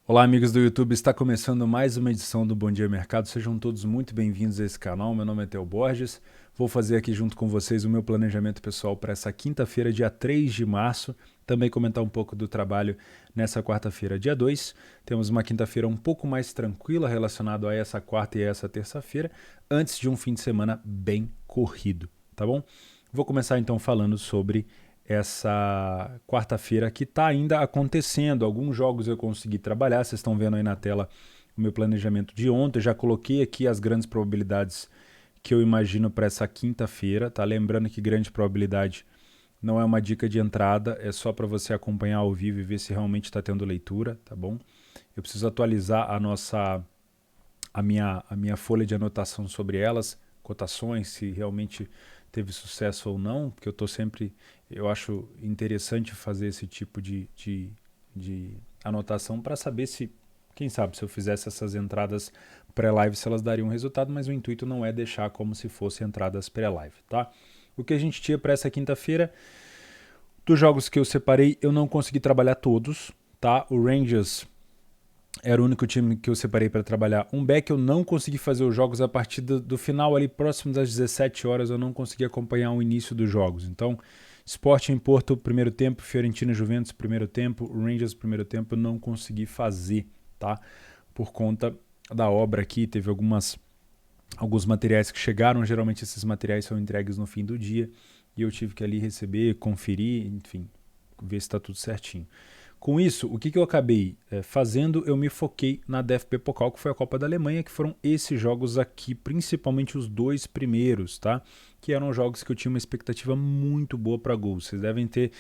Olá, amigos do YouTube, está começando mais uma edição do Bom Dia Mercado. Sejam todos muito bem-vindos a esse canal. Meu nome é Theo Borges. Vou fazer aqui junto com vocês o meu planejamento pessoal para essa quinta-feira, dia 3 de março. Também comentar um pouco do trabalho nessa quarta-feira, dia 2. Temos uma quinta-feira um pouco mais tranquila relacionado a essa quarta e a essa terça-feira, antes de um fim de semana bem corrido, tá bom? Vou começar então falando sobre essa quarta-feira que está ainda acontecendo. Alguns jogos eu consegui trabalhar, vocês estão vendo aí na tela o meu planejamento de ontem. Já coloquei aqui as grandes probabilidades que eu imagino para essa quinta-feira, tá? Lembrando que grande probabilidade não é uma dica de entrada, é só para você acompanhar ao vivo e ver se realmente está tendo leitura, tá bom? Eu preciso atualizar a minha folha de anotação sobre elas, cotações, se realmente teve sucesso ou não, porque eu acho interessante fazer esse tipo de anotação para saber se, quem sabe, se eu fizesse essas entradas pré-live, se elas dariam resultado, mas o intuito não é deixar como se fossem entradas pré-live, tá? O que a gente tinha para essa quinta-feira, dos jogos que eu separei, eu não consegui trabalhar todos, tá? O Rangers era o único time que eu separei para trabalhar um back. Eu não consegui fazer os jogos a partir do final, ali próximo das 17 horas, eu não consegui acompanhar o início dos jogos. Então, Sporting Porto, primeiro tempo, Fiorentina Juventus, primeiro tempo, Rangers, primeiro tempo, eu não consegui fazer, tá? Por conta da obra aqui, teve alguns materiais que chegaram, geralmente esses materiais são entregues no fim do dia, e eu tive que ali receber, conferir, enfim, ver se está tudo certinho. Com isso, o que eu acabei fazendo? Eu me foquei na DFB Pokal, que foi a Copa da Alemanha, que foram esses jogos aqui, principalmente os dois primeiros, tá? Que eram jogos que eu tinha uma expectativa muito boa para gols. Vocês devem ter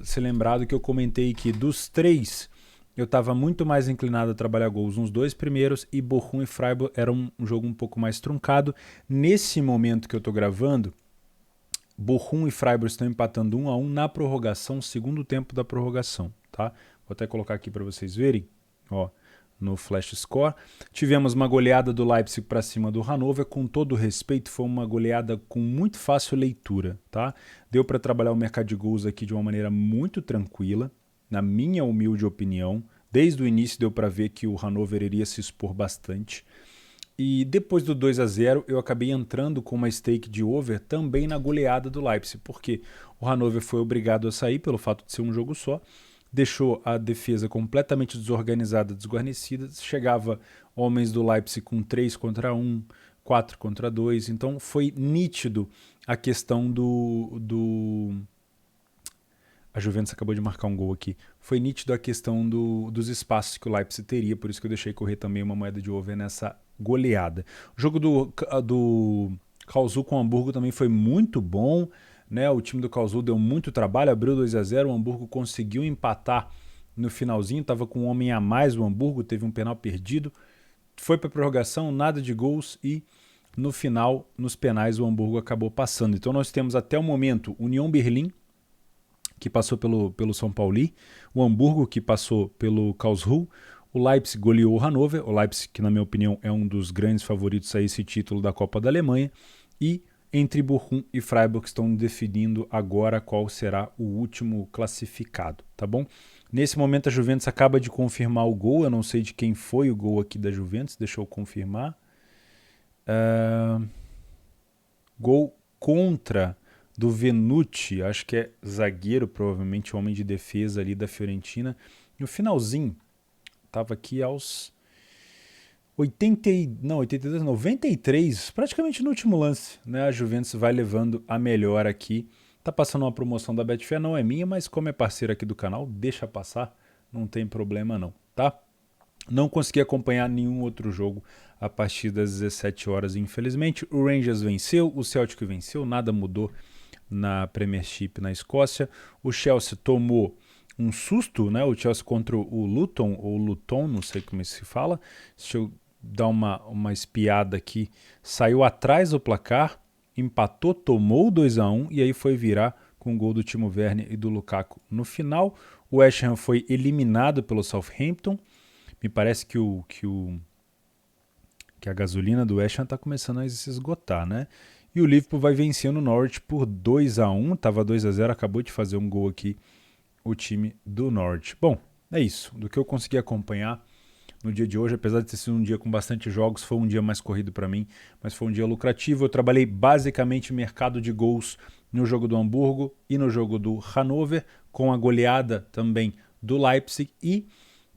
se lembrado que eu comentei que dos três, eu estava muito mais inclinado a trabalhar gols nos dois primeiros, e Bochum e Freiburg era um jogo um pouco mais truncado. Nesse momento que eu estou gravando, Bochum e Freiburg estão empatando 1-1 na prorrogação, segundo tempo da prorrogação, tá? Vou até colocar aqui para vocês verem, ó, no Flash Score. Tivemos uma goleada do Leipzig para cima do Hannover, com todo respeito, foi uma goleada com muito fácil leitura, tá? Deu para trabalhar o mercado de gols aqui de uma maneira muito tranquila, na minha humilde opinião. Desde o início deu para ver que o Hannover iria se expor bastante. E depois do 2-0, eu acabei entrando com uma stake de over também na goleada do Leipzig, porque o Hannover foi obrigado a sair pelo fato de ser um jogo só, deixou a defesa completamente desorganizada, desguarnecida, chegava homens do Leipzig com 3 contra 1, 4 contra 2, então foi nítido a questão a Juventus acabou de marcar um gol aqui. Foi nítido a questão dos espaços que o Leipzig teria, por isso que eu deixei correr também uma moeda de over nessa goleada. O jogo do Karlsruhe com o Hamburgo também foi muito bom, né? O time do Karlsruhe deu muito trabalho, abriu 2-0, o Hamburgo conseguiu empatar no finalzinho, estava com um homem a mais o Hamburgo, teve um penal perdido, foi para prorrogação, nada de gols e no final, nos penais, o Hamburgo acabou passando. Então nós temos até o momento União Berlim, que passou pelo São Paulo, o Hamburgo, que passou pelo Karlsruhe, o Leipzig goleou o Hannover, o Leipzig, que na minha opinião é um dos grandes favoritos a esse título da Copa da Alemanha, e entre Bochum e Freiburg que estão definindo agora qual será o último classificado, tá bom? Nesse momento a Juventus acaba de confirmar o gol, eu não sei de quem foi o gol aqui da Juventus, deixa eu confirmar. Gol contra do Venucci, acho que é zagueiro, provavelmente homem de defesa ali da Fiorentina. No finalzinho, estava aqui aos 82, 93, praticamente no último lance, né? A Juventus vai levando a melhor aqui. Tá passando uma promoção da Betfair, não é minha, mas como é parceiro aqui do canal, deixa passar, não tem problema não, tá? Não consegui acompanhar nenhum outro jogo a partir das 17 horas, infelizmente. O Rangers venceu, o Celtic venceu, nada mudou na Premiership na Escócia. O Chelsea tomou um susto, né? O Chelsea contra o Luton, ou Luton, não sei como se fala. Deixa eu dar uma espiada aqui. Saiu atrás do placar, empatou, tomou 2-1 e aí foi virar com o gol do Timo Werner e do Lukaku no final. O West Ham foi eliminado pelo Southampton. Me parece que a gasolina do West Ham está começando a se esgotar, né? E o Liverpool vai vencendo o Norwich por 2-1, estava 2-0, acabou de fazer um gol aqui o time do Norwich. Bom, é isso. Do que eu consegui acompanhar, no dia de hoje, apesar de ter sido um dia com bastante jogos, foi um dia mais corrido para mim, mas foi um dia lucrativo. Eu trabalhei basicamente mercado de gols no jogo do Hamburgo e no jogo do Hannover, com a goleada também do Leipzig, e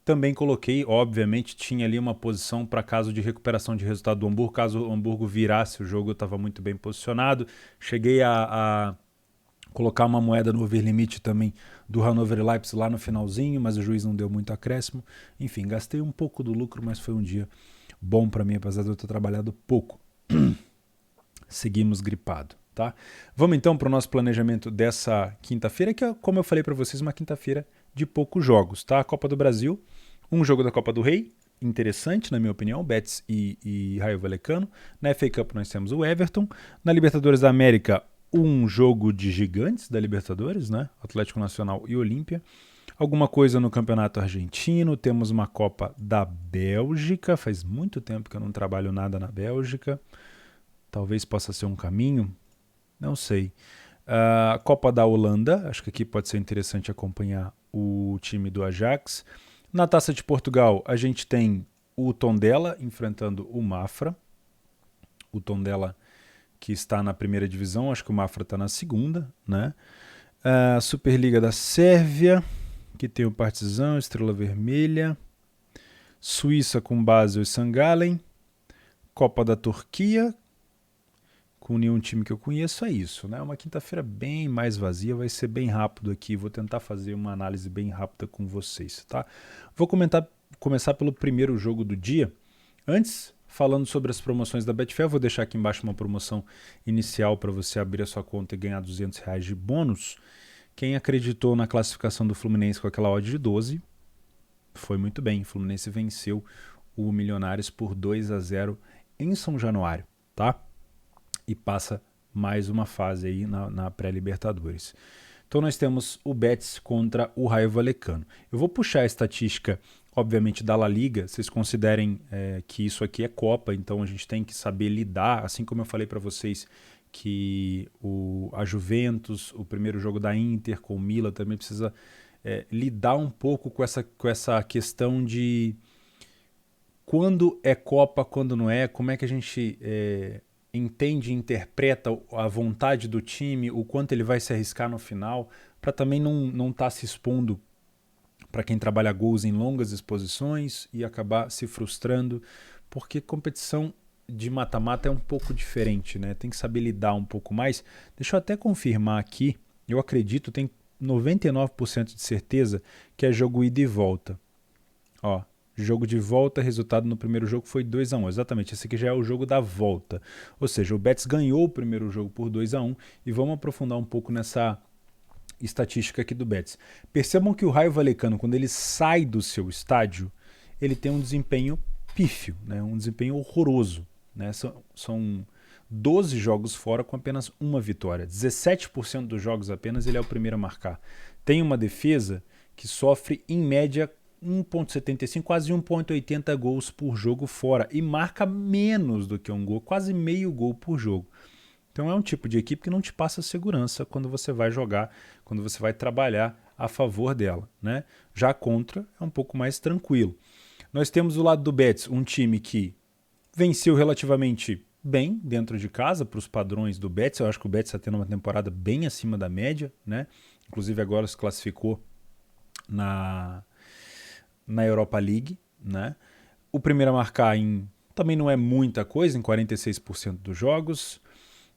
também coloquei, obviamente, tinha ali uma posição para caso de recuperação de resultado do Hamburgo, caso o Hamburgo virasse o jogo, eu estava muito bem posicionado. Cheguei a colocar uma moeda no overlimit também do Hannover e Leipzig lá no finalzinho, mas o juiz não deu muito acréscimo. Enfim, gastei um pouco do lucro, mas foi um dia bom para mim, apesar de eu ter trabalhado pouco. Seguimos gripado, tá? Vamos então para o nosso planejamento dessa quinta-feira, que é, como eu falei para vocês, uma quinta-feira de poucos jogos, tá? A Copa do Brasil, um jogo da Copa do Rei, interessante na minha opinião, Betis e Raio Vallecano. Na FA Cup nós temos o Everton. Na Libertadores da América, um jogo de gigantes da Libertadores, né? Atlético Nacional e Olímpia. Alguma coisa no Campeonato Argentino, temos uma Copa da Bélgica, faz muito tempo que eu não trabalho nada na Bélgica, talvez possa ser um caminho, não sei. A Copa da Holanda, acho que aqui pode ser interessante acompanhar o time do Ajax. Na Taça de Portugal, a gente tem o Tondela enfrentando o Mafra, o Tondela que está na primeira divisão, acho que o Mafra está na segunda, né? A Superliga da Sérvia, que tem o Partizan, Estrela Vermelha, Suíça com Basel e St. Gallen, Copa da Turquia, com nenhum time que eu conheço, é isso, né? Uma quinta-feira bem mais vazia, vai ser bem rápido aqui, vou tentar fazer uma análise bem rápida com vocês, tá? Vou começar pelo primeiro jogo do dia. Antes, falando sobre as promoções da Betfair, vou deixar aqui embaixo uma promoção inicial para você abrir a sua conta e ganhar R$200 de bônus. Quem acreditou na classificação do Fluminense com aquela odd de 12, foi muito bem. O Fluminense venceu o Milionários por 2-0 em São Januário, tá? E passa mais uma fase aí na pré-Libertadores. Então nós temos o Betis contra o Raio Vallecano. Eu vou puxar a estatística, obviamente, da La Liga. Vocês considerem que isso aqui é Copa, então a gente tem que saber lidar, assim como eu falei para vocês que a Juventus, o primeiro jogo da Inter com o Milan, também precisa lidar um pouco com essa questão de quando é Copa, quando não é, como é que a gente entende e interpreta a vontade do time, o quanto ele vai se arriscar no final, para também não estar se expondo para quem trabalha gols em longas exposições e acabar se frustrando, porque competição de mata-mata é um pouco diferente, né? Tem que saber lidar um pouco mais. Deixa eu até confirmar aqui, eu acredito, tenho 99% de certeza que é jogo ida e volta. Ó, jogo de volta, resultado no primeiro jogo foi 2-1. Exatamente, esse aqui já é o jogo da volta. Ou seja, o Betis ganhou o primeiro jogo por 2-1 e vamos aprofundar um pouco nessa estatística aqui do Betis. Percebam que o Raio Vallecano, quando ele sai do seu estádio, ele tem um desempenho pífio, né? Um desempenho horroroso, né? São 12 jogos fora com apenas uma vitória. 17% dos jogos apenas ele é o primeiro a marcar. Tem uma defesa que sofre, em média, 1,75, quase 1,80 gols por jogo fora e marca menos do que um gol, quase meio gol por jogo. Então é um tipo de equipe que não te passa segurança quando você vai jogar, quando você vai trabalhar a favor dela, né? Já contra é um pouco mais tranquilo. Nós temos do lado do Betis um time que venceu relativamente bem dentro de casa para os padrões do Betis. Eu acho que o Betis está tendo uma temporada bem acima da média, né? Inclusive agora se classificou na Europa League, né? O primeiro a marcar também não é muita coisa, em 46% dos jogos.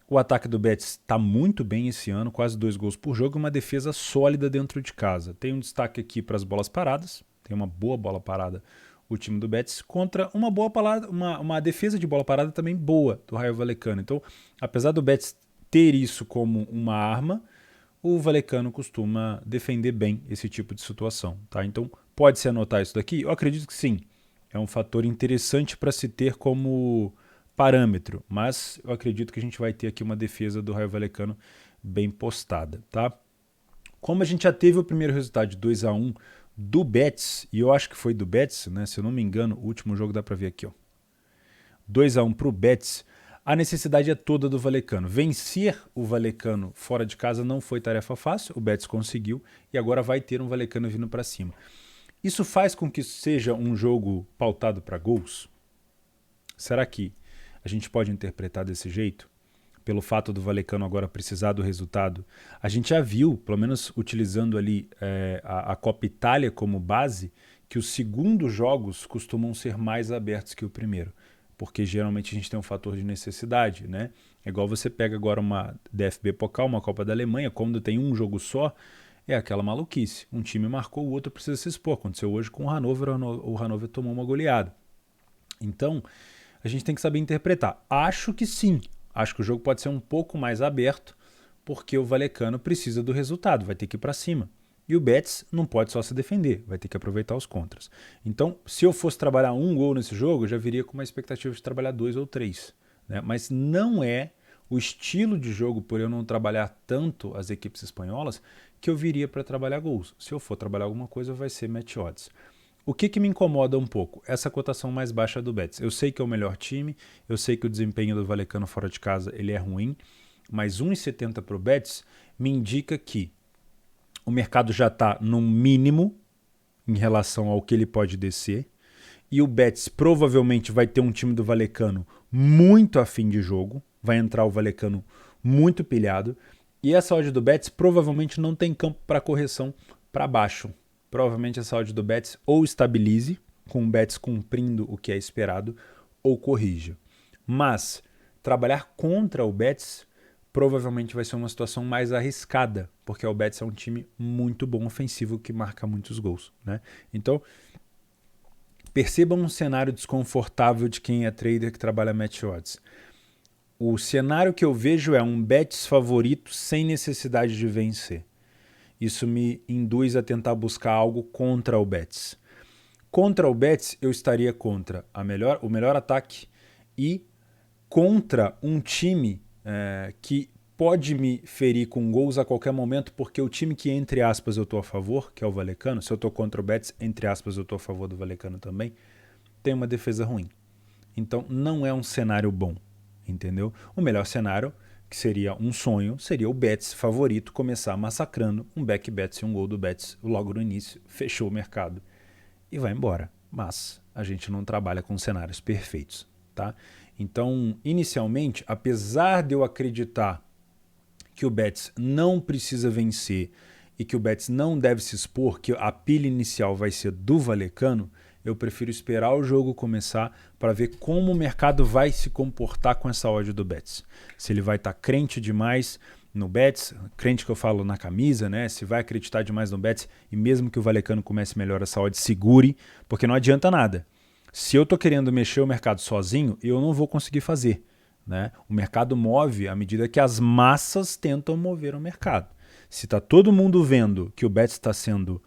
O ataque do Betis está muito bem esse ano, quase 2 gols por jogo, uma defesa sólida dentro de casa. Tem um destaque aqui para as bolas paradas, tem uma boa bola parada o time do Betis, contra uma defesa de bola parada também boa do Raio Vallecano. Então, apesar do Betis ter isso como uma arma, o Vallecano costuma defender bem esse tipo de situação, tá? Então, pode-se anotar isso daqui? Eu acredito que sim. É um fator interessante para se ter como parâmetro, mas eu acredito que a gente vai ter aqui uma defesa do Raio Vallecano bem postada, tá? Como a gente já teve o primeiro resultado de 2-1 do Betis, e eu acho que foi do Betis, né? Se eu não me engano, o último jogo dá para ver aqui, ó. 2-1 para o Betis. A necessidade é toda do Vallecano. Vencer o Vallecano fora de casa não foi tarefa fácil, o Betis conseguiu e agora vai ter um Vallecano vindo para cima. Isso faz com que seja um jogo pautado para gols? Será que a gente pode interpretar desse jeito? Pelo fato do Vallecano agora precisar do resultado. A gente já viu, pelo menos utilizando ali a Copa Itália como base, que os segundos jogos costumam ser mais abertos que o primeiro. Porque geralmente a gente tem um fator de necessidade, né? É igual você pega agora uma DFB Pokal, uma Copa da Alemanha, quando tem um jogo só, é aquela maluquice. Um time marcou, o outro precisa se expor. Aconteceu hoje com o Hannover tomou uma goleada. Então, a gente tem que saber interpretar. Acho que sim. Acho que o jogo pode ser um pouco mais aberto, porque o Vallecano precisa do resultado, vai ter que ir para cima. E o Betis não pode só se defender, vai ter que aproveitar os contras. Então, se eu fosse trabalhar um gol nesse jogo, eu já viria com uma expectativa de trabalhar 2 ou 3. Né? Mas não é o estilo de jogo, por eu não trabalhar tanto as equipes espanholas, que eu viria para trabalhar gols. Se eu for trabalhar alguma coisa, vai ser match odds. O que me incomoda um pouco? Essa cotação mais baixa do Betis. Eu sei que é o melhor time, eu sei que o desempenho do Vallecano fora de casa ele é ruim, mas 1,70 para o Betis me indica que o mercado já está no mínimo em relação ao que ele pode descer, e o Betis provavelmente vai ter um time do Vallecano muito afim de jogo, vai entrar o Vallecano muito pilhado, e essa odd do Betis provavelmente não tem campo para correção para baixo. Provavelmente essa odd do Betis ou estabilize, com o Betis cumprindo o que é esperado, ou corrija. Mas trabalhar contra o Betis provavelmente vai ser uma situação mais arriscada, porque o Betis é um time muito bom ofensivo que marca muitos gols. Né? Então, percebam um cenário desconfortável de quem é trader que trabalha match odds. O cenário que eu vejo é um Betis favorito sem necessidade de vencer. Isso me induz a tentar buscar algo contra o Betis. Contra o Betis, eu estaria contra o melhor ataque e contra um time que pode me ferir com gols a qualquer momento, porque o time que, entre aspas, eu estou a favor, que é o Vallecano, se eu estou contra o Betis, entre aspas, eu estou a favor do Vallecano também, tem uma defesa ruim. Então, não é um cenário bom, entendeu? O melhor cenário, que seria um sonho, seria o Betis favorito começar massacrando um back Betis e um gol do Betis logo no início, fechou o mercado e vai embora. Mas a gente não trabalha com cenários perfeitos, tá? Então, inicialmente, apesar de eu acreditar que o Betis não precisa vencer e que o Betis não deve se expor, que a pilha inicial vai ser do Vallecano, eu prefiro esperar o jogo começar para ver como o mercado vai se comportar com essa odd do Betis. Se ele vai estar crente demais no Betis, crente que eu falo na camisa, né? Se vai acreditar demais no Betis e mesmo que o Vallecano comece melhor, essa odd segure, porque não adianta nada. Se eu estou querendo mexer o mercado sozinho, eu não vou conseguir fazer. Né? O mercado move à medida que as massas tentam mover o mercado. Se está todo mundo vendo que o Betis está sendo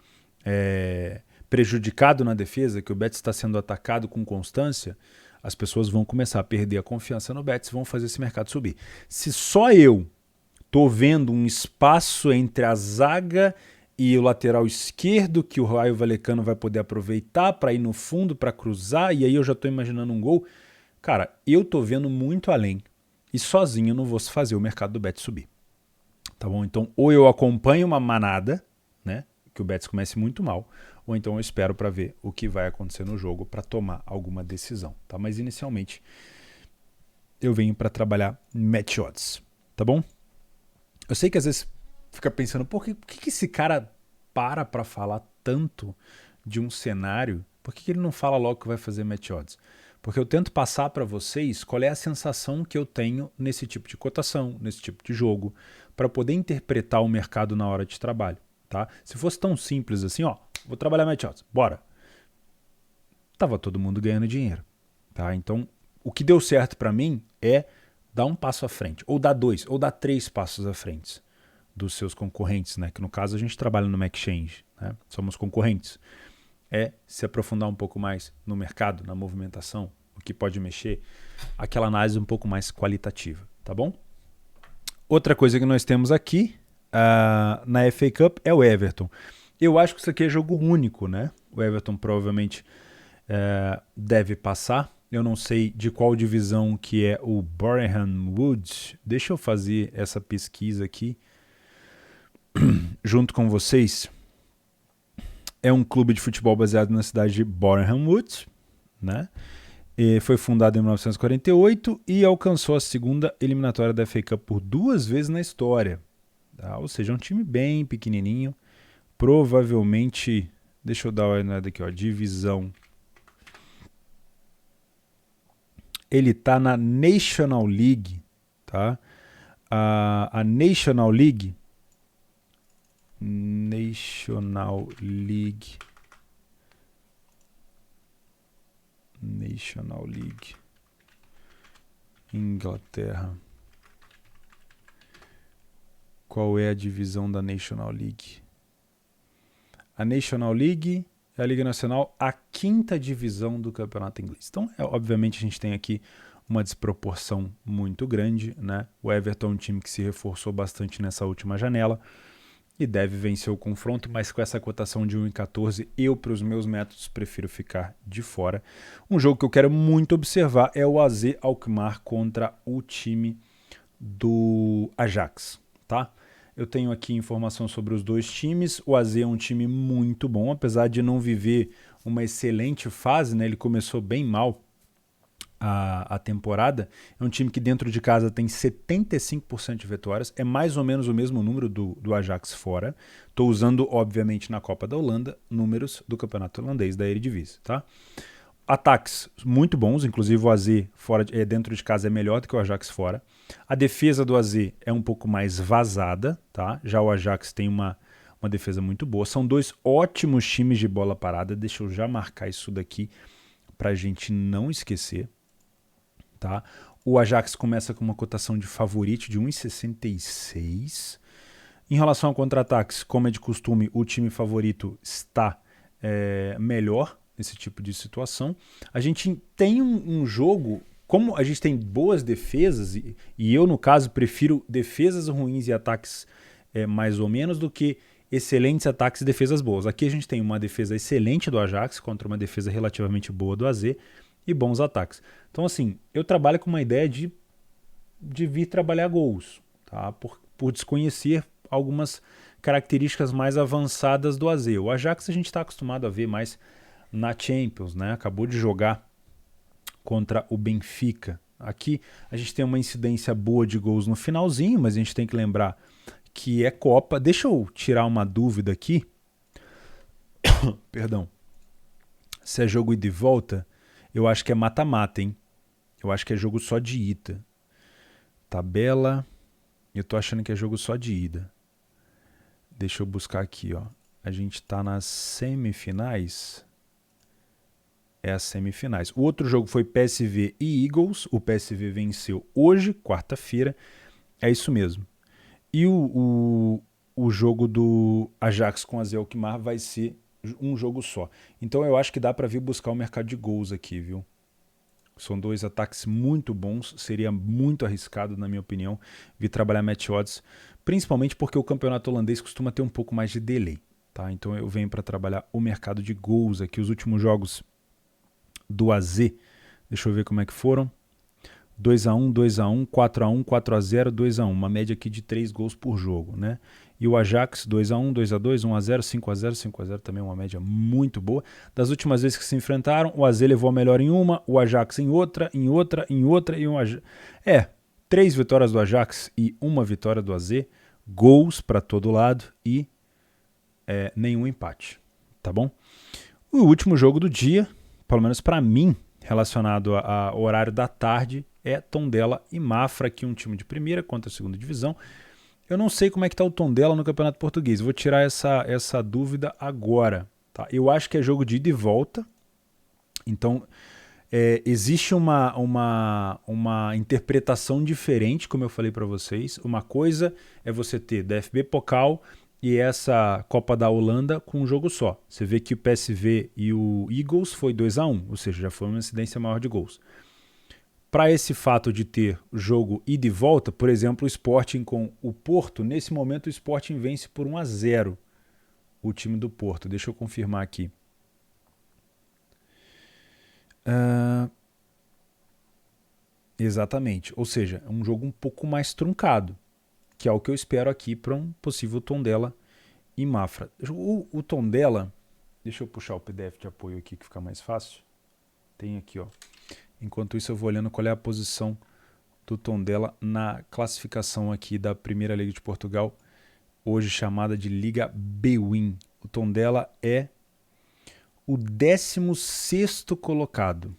prejudicado na defesa, que o Betis está sendo atacado com constância, as pessoas vão começar a perder a confiança no Betis, vão fazer esse mercado subir. Se só eu estou vendo um espaço entre a zaga e o lateral esquerdo que o Raio Vallecano vai poder aproveitar para ir no fundo, para cruzar, e aí eu já estou imaginando um gol, cara, eu estou vendo muito além e sozinho eu não vou fazer o mercado do Betis subir. Tá bom? Então, ou eu acompanho uma manada, né, que o Betis comece muito mal, ou então eu espero para ver o que vai acontecer no jogo para tomar alguma decisão. Tá? Mas inicialmente eu venho para trabalhar match odds. Tá bom? Eu sei que às vezes fica pensando, por que esse cara para falar tanto de um cenário? Por que ele não fala logo que vai fazer match odds? Porque eu tento passar para vocês qual é a sensação que eu tenho nesse tipo de cotação, nesse tipo de jogo, para poder interpretar o mercado na hora de trabalho. Tá? Se fosse tão simples assim, ó, vou trabalhar match odds, bora. Tava todo mundo ganhando dinheiro. Tá? Então, o que deu certo para mim é dar um passo à frente, ou dar 2, ou dar 3 passos à frente dos seus concorrentes, né? Que no caso a gente trabalha no exchange, né? Somos concorrentes. É se aprofundar um pouco mais no mercado, na movimentação, o que pode mexer, aquela análise um pouco mais qualitativa, tá bom? Outra coisa que nós temos aqui na FA Cup é o Everton. Eu acho que isso aqui é jogo único, né? O Everton provavelmente deve passar. Eu não sei de qual divisão que é o Boreham Wood. Deixa eu fazer essa pesquisa aqui junto com vocês. é um clube de futebol baseado na cidade de Boreham Wood, né? E foi fundado em 1948 e alcançou a segunda eliminatória da FA Cup por 2 vezes na história. Tá? Ou seja, é um time bem pequenininho, provavelmente, deixa eu dar uma olhada aqui, ó, divisão. Ele tá na National League, tá? A National League Inglaterra. Qual é a divisão da National League? A National League é a Liga Nacional, a 5ª divisão do campeonato inglês. Então, obviamente, a gente tem aqui uma desproporção muito grande, né? O Everton é um time que se reforçou bastante nessa última janela e deve vencer o confronto, mas com essa cotação de 1,14, eu, para os meus métodos, prefiro ficar de fora. Um jogo que eu quero muito observar é o AZ Alkmaar contra o time do Ajax, tá? Eu tenho aqui informação sobre os dois times. O AZ é um time muito bom, apesar de não viver uma excelente fase, né? Ele começou bem mal a temporada. É um time que dentro de casa tem 75% de vitórias, é mais ou menos o mesmo número do Ajax fora. Estou usando, obviamente, na Copa da Holanda, números do campeonato holandês da Eredivisie, tá? Ataques muito bons, inclusive o AZ dentro de casa é melhor do que o Ajax fora. A defesa do AZ é um pouco mais vazada, tá? Já o Ajax tem uma defesa muito boa. São 2 ótimos times de bola parada. Deixa eu já marcar isso daqui para a gente não esquecer. Tá? O Ajax começa com uma cotação de favorito de 1,66. Em relação a contra-ataques, como é de costume, o time favorito está melhor nesse tipo de situação. A gente tem um jogo, como a gente tem boas defesas, e eu, no caso, prefiro defesas ruins e ataques mais ou menos do que excelentes ataques e defesas boas. Aqui a gente tem uma defesa excelente do Ajax contra uma defesa relativamente boa do AZ e bons ataques. Então, assim, eu trabalho com uma ideia de vir trabalhar gols, tá? Por desconhecer algumas características mais avançadas do AZ. O Ajax a gente está acostumado a ver mais na Champions, né? Acabou de jogar contra o Benfica. Aqui a gente tem uma incidência boa de gols no finalzinho, mas a gente tem que lembrar que é Copa. Deixa eu tirar uma dúvida aqui. Perdão. Se é jogo ida e volta, eu acho que é mata-mata, hein? Eu acho que é jogo só de ida. Tabela. Eu tô achando que é jogo só de ida. Deixa eu buscar aqui, ó. A gente tá nas semifinais. É as semifinais. O outro jogo foi PSV e Eagles. O PSV venceu hoje, quarta-feira. É isso mesmo. E o jogo do Ajax com a AZ Alkmaar vai ser um jogo só. Então eu acho que dá para vir buscar o mercado de gols aqui, viu? São 2 ataques muito bons. Seria muito arriscado, na minha opinião, vir trabalhar match odds, principalmente porque o campeonato holandês costuma ter um pouco mais de delay, tá? Então eu venho para trabalhar o mercado de gols aqui. Os últimos jogos do AZ, deixa eu ver como é que foram. 2-1, 2-1, 4-1, 4-0, 2-1. Uma média aqui de 3 gols por jogo, né? E o Ajax, 2-1, 2-2, 1-0, 5-0, 5-0, também uma média muito boa. Das últimas vezes que se enfrentaram, o AZ levou a melhor em uma, o Ajax em outra, em outra, em outra e um Ajax. 3 vitórias do Ajax e 1 vitória do AZ, gols para todo lado e nenhum empate, tá bom? O último jogo do dia, pelo menos para mim, relacionado ao horário da tarde, é Tondela e Mafra, aqui um time de primeira contra a segunda divisão. Eu não sei como é que está o Tondela no Campeonato Português, vou tirar essa dúvida agora. Tá? Eu acho que é jogo de ida e volta, então existe uma interpretação diferente, como eu falei para vocês. Uma coisa é você ter DFB Pokal e essa Copa da Holanda com um jogo só. Você vê que o PSV e o Eagles foi 2-1, ou seja, já foi uma incidência maior de gols. Para esse fato de ter jogo ida e volta, por exemplo, o Sporting com o Porto, nesse momento o Sporting vence por 1-0 o time do Porto. Deixa eu confirmar aqui. Exatamente, ou seja, é um jogo um pouco mais truncado, que é o que eu espero aqui para um possível Tondela e Mafra. O Tondela, Deixa eu puxar o PDF de apoio aqui que fica mais fácil. Tem aqui, ó. Enquanto isso eu vou olhando qual é a posição do Tondela na classificação aqui da Primeira Liga de Portugal, hoje chamada de Liga Bwin. O Tondela é o 16º colocado.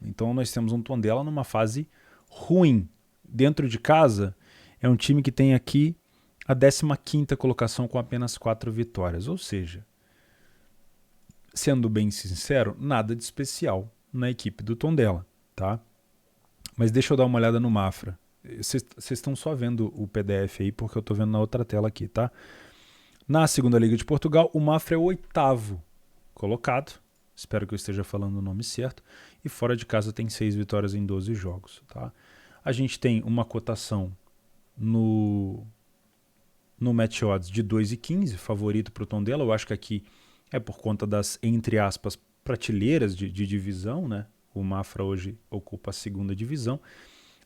Então nós temos um Tondela numa fase ruim. Dentro de casa é um time que tem aqui a 15ª colocação com apenas 4 vitórias. Ou seja, sendo bem sincero, nada de especial na equipe do Tondela, tá? Mas deixa eu dar uma olhada no Mafra. Vocês estão só vendo o PDF aí porque eu estou vendo na outra tela aqui, tá? Na Segunda Liga de Portugal, o Mafra é o 8º colocado. Espero que eu esteja falando o nome certo. E fora de casa tem 6 vitórias em 12 jogos, tá? A gente tem uma cotação no Match Odds de 2,15, favorito para o Tondela. Eu acho que aqui é por conta das, entre aspas, prateleiras de divisão, né? O Mafra hoje ocupa a 2ª divisão.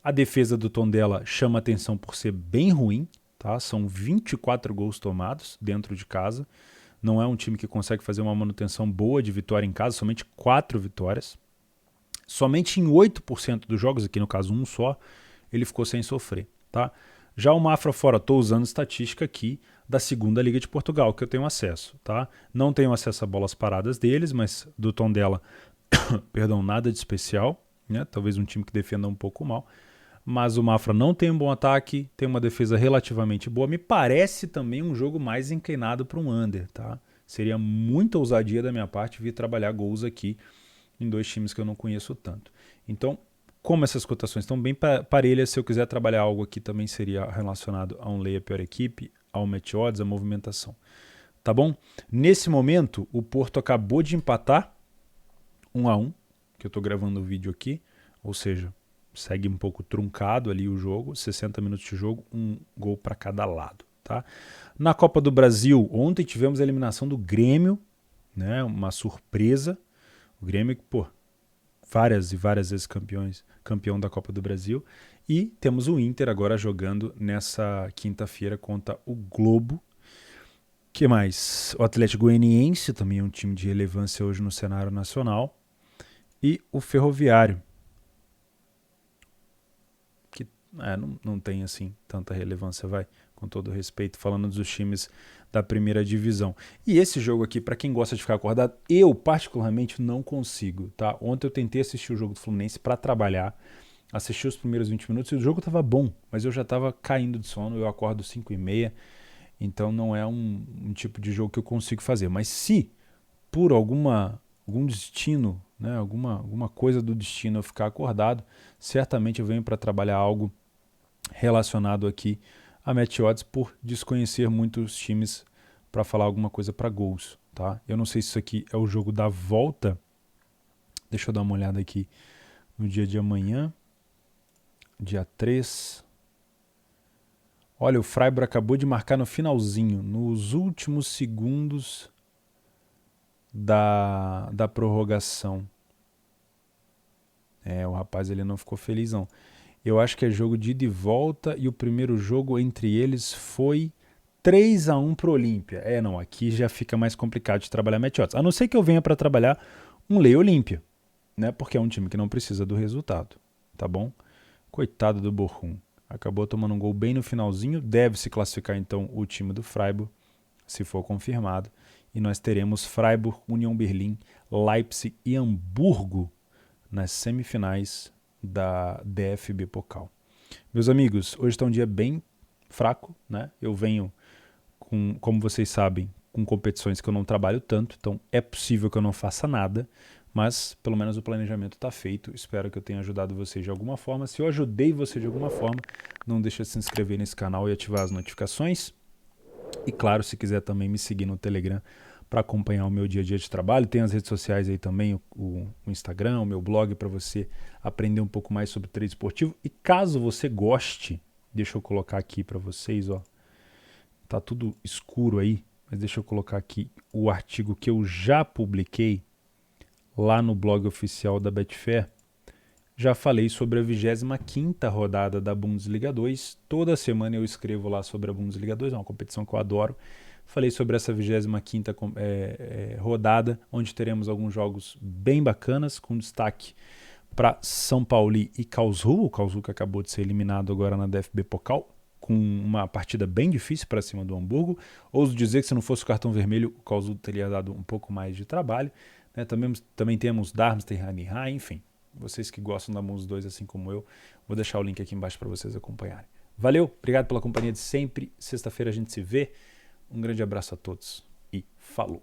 A defesa do Tondela chama atenção por ser bem ruim, tá? São 24 gols tomados dentro de casa. Não é um time que consegue fazer uma manutenção boa de vitória em casa, somente 4 vitórias. Somente em 8% dos jogos, aqui no caso um só, ele ficou sem sofrer, tá? Já o Mafra fora, estou usando estatística aqui da Segunda Liga de Portugal, que eu tenho acesso, tá? Não tenho acesso a bolas paradas deles, mas do Tondela, perdão, nada de especial, né? Talvez um time que defenda um pouco mal. Mas o Mafra não tem um bom ataque, tem uma defesa relativamente boa. Me parece também um jogo mais inclinado para um under, tá? Seria muita ousadia da minha parte vir trabalhar gols aqui em 2 times que eu não conheço tanto. Então, como essas cotações estão bem parelhas, se eu quiser trabalhar algo aqui também seria relacionado a um layer pior equipe, ao match odds, a movimentação. Tá bom? Nesse momento, o Porto acabou de empatar 1-1, que eu estou gravando o vídeo aqui, ou seja, segue um pouco truncado ali o jogo, 60 minutos de jogo, um gol para cada lado, tá? Na Copa do Brasil, ontem tivemos a eliminação do Grêmio, né? Uma surpresa. O Grêmio, pô, várias e várias vezes campeão da Copa do Brasil. E temos o Inter agora jogando nessa quinta-feira contra o Globo. Que mais? O Atlético Goianiense, também é um time de relevância hoje no cenário nacional. E o Ferroviário, que não tem assim tanta relevância, com todo respeito, falando dos times da primeira divisão. E esse jogo aqui, para quem gosta de ficar acordado, eu particularmente não consigo, tá? Ontem eu tentei assistir o jogo do Fluminense para trabalhar, assisti os primeiros 20 minutos e o jogo estava bom, mas eu já estava caindo de sono, eu acordo 5h30, então não é um tipo de jogo que eu consigo fazer. Mas se por algum destino, né, alguma coisa do destino eu ficar acordado, certamente eu venho para trabalhar algo relacionado aqui a match odds por desconhecer muitos times para falar alguma coisa para gols, tá? Eu não sei se isso aqui é o jogo da volta. Deixa eu dar uma olhada aqui no dia de amanhã, dia 3. Olha, o Freiburg acabou de marcar no finalzinho, nos últimos segundos da prorrogação. O rapaz ele não ficou feliz não. Eu acho que é jogo de ida e volta e o primeiro jogo entre eles foi 3-1 pro Olímpia. Não, aqui já fica mais complicado de trabalhar match odds. A não ser que eu venha para trabalhar um Lei Olímpia, né? Porque é um time que não precisa do resultado, tá bom? Coitado do Bochum. Acabou tomando um gol bem no finalzinho. Deve se classificar então o time do Freiburg, se for confirmado. E nós teremos Freiburg, Union Berlin, Leipzig e Hamburgo nas semifinais da DFB Pokal. Meus amigos, hoje está um dia bem fraco, né? Eu venho, como vocês sabem, com competições que eu não trabalho tanto, então é possível que eu não faça nada, mas pelo menos o planejamento está feito. Espero que eu tenha ajudado vocês de alguma forma. Se eu ajudei você de alguma forma, não deixa de se inscrever nesse canal e ativar as notificações. E claro, se quiser também me seguir no Telegram para acompanhar o meu dia a dia de trabalho. Tem as redes sociais aí também, o Instagram, o meu blog, para você aprender um pouco mais sobre trade esportivo. E caso você goste, deixa eu colocar aqui para vocês, ó. Tá tudo escuro aí, mas deixa eu colocar aqui o artigo que eu já publiquei lá no blog oficial da Betfair. Já falei sobre a 25ª rodada da Bundesliga 2. Toda semana eu escrevo lá sobre a Bundesliga 2, é uma competição que eu adoro. falei sobre essa 25ª rodada, onde teremos alguns jogos bem bacanas, com destaque para São Paulo e Karlsruhe. O Karlsruhe que acabou de ser eliminado agora na DFB Pokal, com uma partida bem difícil para cima do Hamburgo. Ouso dizer que se não fosse o cartão vermelho, o Karlsruhe teria dado um pouco mais de trabalho. Né? Também temos Darmstadt e Heidenheim, enfim. Vocês que gostam da Mons 2 assim como eu, vou deixar o link aqui embaixo para vocês acompanharem. Valeu, obrigado pela companhia de sempre. Sexta-feira a gente se vê. Um grande abraço a todos e falou!